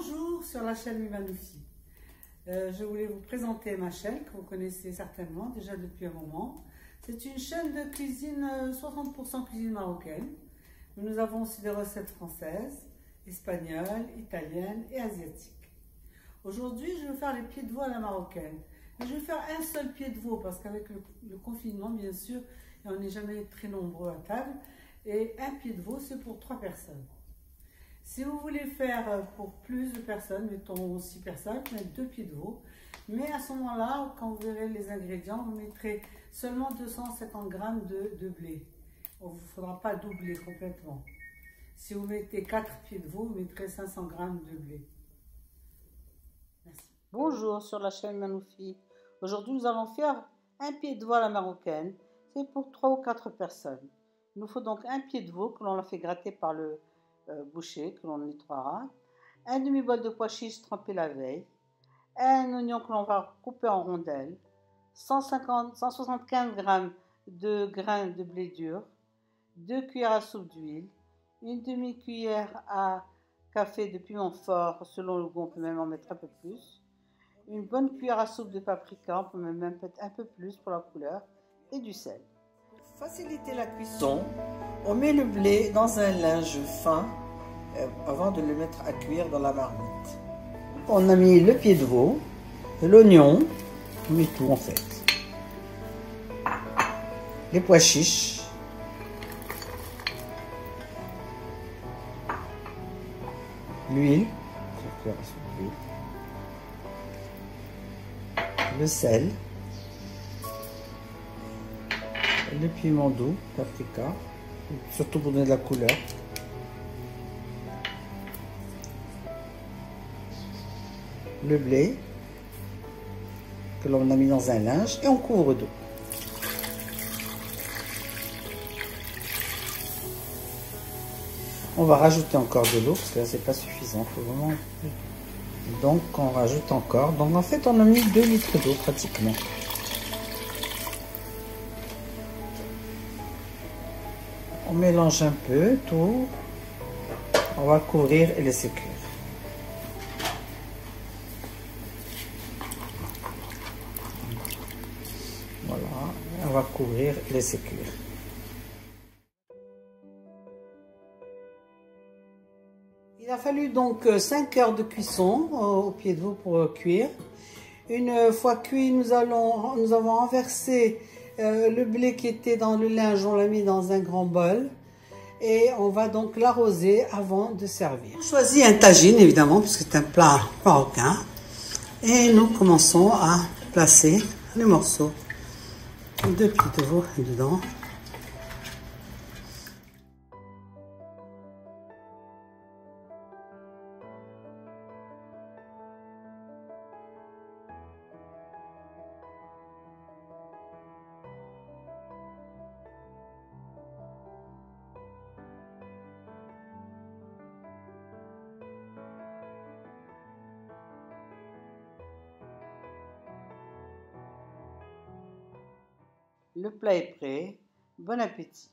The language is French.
Bonjour sur la chaîne Mimanoufi. Je voulais vous présenter ma chaîne que vous connaissez certainement déjà depuis un moment. C'est une chaîne de cuisine 60% cuisine marocaine. Nous avons aussi des recettes françaises, espagnoles, italiennes et asiatiques. Aujourd'hui, je vais faire les pieds de veau à la marocaine. Mais je vais faire un seul pied de veau parce qu'avec le confinement, bien sûr, et on n'est jamais très nombreux à table. Et un pied de veau, c'est pour 3 personnes. Si vous voulez faire pour plus de personnes, mettons 6 personnes, vous mettez 2 pieds de veau. Mais à ce moment-là, quand vous verrez les ingrédients, vous mettrez seulement 250 g de blé. Il ne vous faudra pas doubler complètement. Si vous mettez 4 pieds de veau, vous mettrez 500 g de blé. Merci. Bonjour sur la chaîne Manoufi. Aujourd'hui, nous allons faire un pied de veau à la marocaine. C'est pour 3 ou 4 personnes. Il nous faut donc un pied de veau que l'on a fait gratter par le boucher, que l'on nettoiera, un demi-bol de pois chiches trempés la veille, un oignon que l'on va couper en rondelles, 175 g de grains de blé dur, 2 cuillères à soupe d'huile, une demi-cuillère à café de piment fort, selon le goût on peut même en mettre un peu plus, une bonne cuillère à soupe de paprika, on peut même mettre un peu plus pour la couleur, et du sel. Pour faciliter la cuisson, on met le blé dans un linge fin avant de le mettre à cuire dans la marmite. On a mis le pied de veau, l'oignon, on met tout en fait, les pois chiches, l'huile, le sel, le piment doux, paprika, surtout pour donner de la couleur. Le blé que l'on a mis dans un linge et on couvre d'eau. On va rajouter encore de l'eau parce que là c'est pas suffisant, faut vraiment. Donc on rajoute encore. Donc en fait on a mis 2 litres d'eau pratiquement. On mélange un peu tout. On va couvrir et laisser cuire. Voilà, on va couvrir et laisser cuire. Il a fallu donc 5 heures de cuisson au pied de veau pour cuire. Une fois cuit, nous avons renversé le blé qui était dans le linge, on l'a mis dans un grand bol. Et on va donc l'arroser avant de servir. On choisit un tagine évidemment, puisque c'est un plat marocain. Et nous commençons à placer les morceaux de pied de veau dedans. Le plat est prêt. Bon appétit!